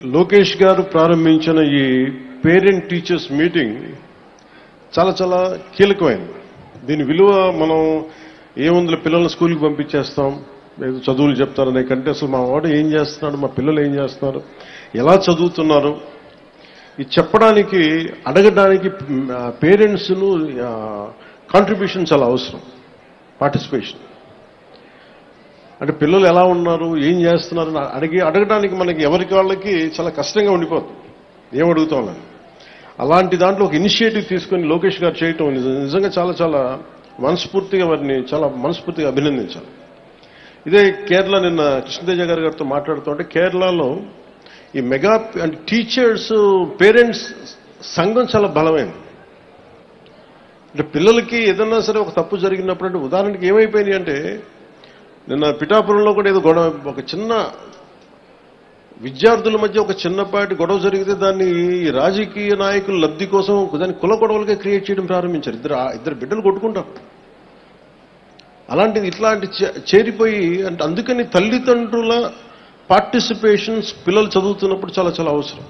లోకేష్ గారు ప్రారంభించిన ఈ పేరెంట్ టీచర్స్ మీటింగ్ చాలా చాలా కీలకమైనది. దీని విలువ మనం ఏముంది పిల్లల్ని స్కూల్కి పంపించేస్తాం, ఏదో చదువులు చెప్తారనే కంటే అసలు మా వాడు ఏం చేస్తున్నాడు, మా పిల్లలు ఏం చేస్తున్నారు, ఎలా చదువుతున్నారు, ఇది చెప్పడానికి అడగడానికి పేరెంట్స్ను కాంట్రిబ్యూషన్ చాలా అవసరం, పార్టిసిపేషన్. అంటే పిల్లలు ఎలా ఉన్నారు, ఏం చేస్తున్నారు అడగడానికి మనకి ఎవరికి వాళ్ళకి చాలా కష్టంగా ఉండిపోతుంది, ఏం అడుగుతామని. అలాంటి దాంట్లో ఒక ఇనిషియేటివ్ తీసుకొని లోకేష్ గారు చేయటం నిజంగా చాలా చాలా మనస్ఫూర్తిగా వారిని చాలా మనస్ఫూర్తిగా అభినందించాలి. ఇదే కేరళ నిన్న కృష్ణతేజ గారితో మాట్లాడుతుంటే కేరళలో ఈ మెగా అంటే టీచర్స్ పేరెంట్స్ సంఘం చాలా బలమైంది. అంటే పిల్లలకి ఏదన్నా సరే ఒక తప్పు జరిగినప్పుడు అంటే ఉదాహరణకి ఏమైపోయింది అంటే నిన్న పిఠాపురంలో కూడా ఏదో గొడవ, ఒక చిన్న విద్యార్థుల మధ్య ఒక చిన్నపాటి గొడవ జరిగితే దాన్ని రాజకీయ నాయకుల లబ్ధి కోసం దాన్ని కుల గొడవలుగా క్రియేట్ చేయడం ప్రారంభించారు. ఇద్దరు బిడ్డలు కొట్టుకుంటారు. అలాంటిది ఇట్లాంటి చేరిపోయి అంటే అందుకని తల్లిదండ్రుల పార్టిసిపేషన్స్ పిల్లలు చదువుతున్నప్పుడు చాలా చాలా అవసరం.